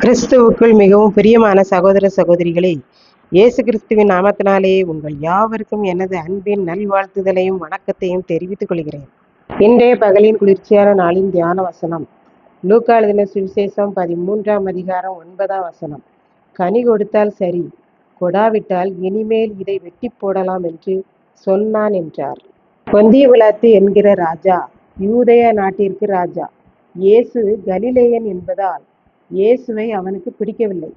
கிறிஸ்துவுக்குள் மிகவும் பிரியமான சகோதர சகோதரிகளே, இயேசு கிறிஸ்துவின் நாமத்தினாலே உங்கள் யாவருக்கும் எனது அன்பின் நல்வாழ்த்துதலையும் வணக்கத்தையும் தெரிவித்துக் கொள்கிறேன். இன்றைய பகலின் குளிர்ச்சியான நாளின் தியான வசனம் லூக்கா எழுதின சுவிசேஷம் 13ஆம் அதிகாரம் 9ஆம் வசனம். கனி கொடுத்தால் சரி, கொடாவிட்டால் இனிமேல் இதை வெட்டி போடலாம் என்று சொன்னான் என்றார். பொந்திய பிலாத்து என்கிற ராஜா யூதேய நாட்டிற்கு ராஜா. இயேசு கலிலேயன் என்பதால் இயேசுவை அவனுக்கு பிடிக்கவில்லை.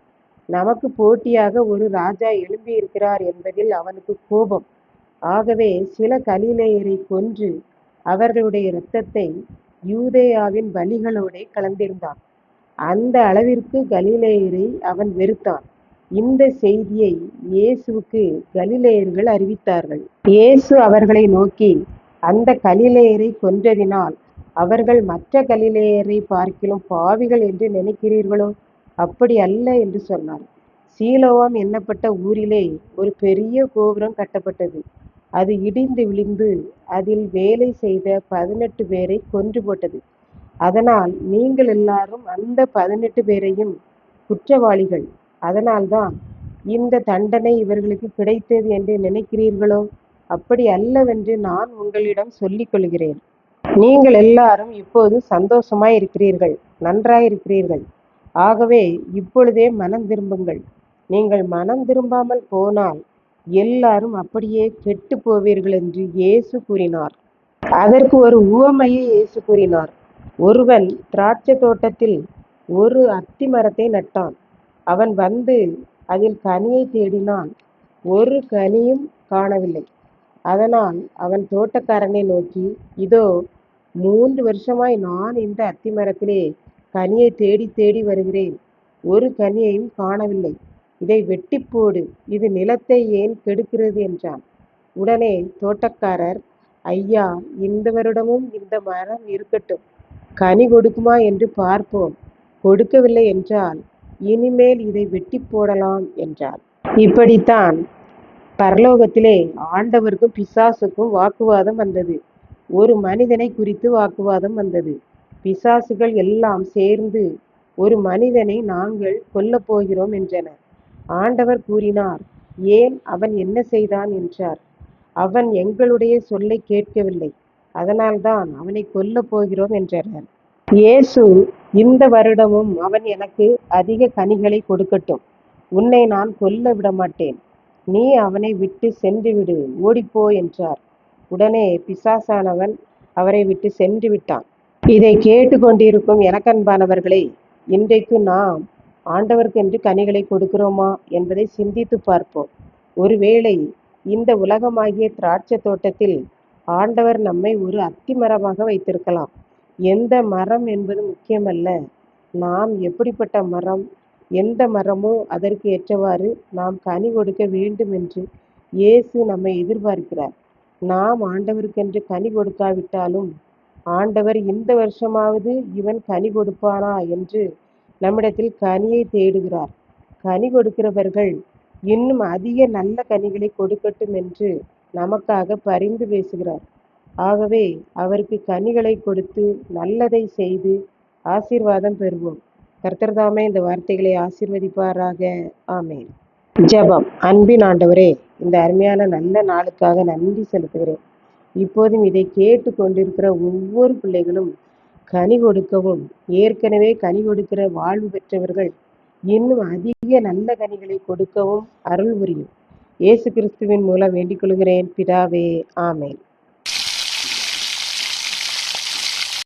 நமக்கு போட்டியாக ஒரு ராஜா எழும்பி இருக்கிறார் என்பதில் அவனுக்கு கோபம். ஆகவே சில கலிலேயரை கொன்று அவர்களுடைய இரத்தத்தை யூதேயாவின் பலிகளோடு கலந்திருந்தான். அந்த அளவிற்கு கலிலேயரை அவன் வெறுத்தான். இந்த செய்தியை இயேசுவுக்கு கலிலேயர்கள் அறிவித்தார்கள். இயேசு அவர்களை நோக்கி, அந்த கலிலேயரை கொன்றதினால் அவர்கள் மற்ற கலிலேயரை பார்க்கிலும் பாவிகள் என்று நினைக்கிறீர்களோ? அப்படி அல்ல என்று சொன்னார். சீலோவாம் என்னப்பட்ட ஊரிலே ஒரு பெரிய கோபுரம் கட்டப்பட்டது. அது இடிந்து விழுந்து அதில் வேலை செய்த 18 பேரை கொன்று போட்டது. அதனால் நீங்கள் எல்லாரும் அந்த 18 பேரையும் குற்றவாளிகள். அதனால்தான் இந்த தண்டனை இவர்களுக்கு கிடைத்தது என்று நினைக்கிறீர்களோ? அப்படி அல்லவென்று நான் உங்களிடம் சொல்லிக் கொள்கிறேன். நீங்கள் எல்லாரும் இப்போது சந்தோஷமாய் இருக்கிறீர்கள், நன்றாயிருக்கிறீர்கள். ஆகவே இப்பொழுதே மனம் திரும்புங்கள். நீங்கள் மனம் திரும்பாமல் போனால் எல்லாரும் அப்படியே கெட்டு போவீர்கள் என்று இயேசு கூறினார். அதற்கு ஒரு உவமையை இயேசு கூறினார். ஒருவன் திராட்சை தோட்டத்தில் ஒரு அத்தி மரத்தை நட்டான். அவன் வந்து அதில் கனியை தேடினான். ஒரு கனியும் காணவில்லை. அதனால் அவன் தோட்டக்காரனை நோக்கி, இதோ 3 வருஷமாய் நான் இந்த அத்தி மரத்திலே கனியை தேடி தேடி வருகிறேன், ஒரு கனியையும் காணவில்லை. இதை வெட்டி போடு, இது நிலத்தை ஏன் கெடுக்கிறது என்றான். உடனே தோட்டக்காரர், ஐயா, இந்த வருடமும் இந்த மரம் இருக்கட்டும், கனி கொடுக்குமா என்று பார்ப்போம். கொடுக்கவில்லை என்றால் இனிமேல் இதை வெட்டி போடலாம் என்றார். இப்படித்தான் பரலோகத்திலே ஆண்டவருக்கும் பிசாசுக்கும் வாக்குவாதம் வந்தது. ஒரு மனிதனை குறித்து வாக்குவாதம் வந்தது. பிசாசுகள் எல்லாம் சேர்ந்து ஒரு மனிதனை நாங்கள் கொல்லப் போகிறோம் என்றனர். ஆண்டவர் கூறினார், ஏன் அவன் என்ன செய்தான் என்றார். அவன் எங்களுடைய சொல்லை கேட்கவில்லை, அதனால்தான் அவனை கொல்லப் போகிறோம் என்றனர். இயேசு, இந்த வருடமும் அவன் எனக்கு அதிக கனிகளை கொடுக்கட்டும், உன்னை நான் கொல்ல விடமாட்டேன், நீ அவனை விட்டு சென்று விடு, ஓடிப்போ என்றார். உடனே பிசாசானவன் அவரை விட்டு சென்று விட்டான். இதை கேட்டுக்கொண்டிருக்கும் எனக்கன்பானவர்களே, இன்றைக்கு நாம் ஆண்டவருக்கென்று கனிகளை கொடுக்கிறோமா என்பதை சிந்தித்து பார்ப்போம். ஒருவேளை இந்த உலகமாகிய திராட்சை தோட்டத்தில் ஆண்டவர் நம்மை ஒரு அத்தி மரமாக வைத்திருக்கலாம். எந்த மரம் என்பது முக்கியமல்ல, நாம் எப்படிப்பட்ட மரம், எந்த மரமோ அதற்கு ஏற்றவாறு நாம் கனி கொடுக்க வேண்டும் என்று இயேசு நம்மை எதிர்பார்க்கிறார். நாம் ஆண்டவருக்கென்று கனி கொடுக்காவிட்டாலும் ஆண்டவர் இந்த வருஷமாவது இவன் கனி கொடுப்பானா என்று நம்மிடத்தில் கனியை தேடுகிறார். கனி கொடுக்கிறவர்கள் இன்னும் அதிக நல்ல கனிகளை கொடுக்கட்டும் என்று நமக்காக பரிந்து பேசுகிறார். ஆகவே அவருக்கு கனிகளை கொடுத்து நல்லதை செய்து ஆசீர்வாதம் பெறுவோம். கர்த்தர் தாமே இந்த வார்த்தைகளை ஆசீர்வதிப்பாராக. ஆமென். ஜெபம். அன்பின் ஆண்டவரே, இந்த அருமையான நல்ல நாளுக்காக நன்றி செலுத்துகிறேன். இப்போதும் இதை கேட்டு கொண்டிருக்கிற ஒவ்வொரு பிள்ளைகளும் கனி கொடுக்கவும், ஏற்கனவே கனி கொடுக்கிற வாழ்வு பெற்றவர்கள் இன்னும் அதிக நல்ல கனிகளை கொடுக்கவும் அருள் புரியும். இயேசு கிறிஸ்துவின் மூலம் வேண்டிக் கொள்கிறேன் பிதாவே. ஆமென்.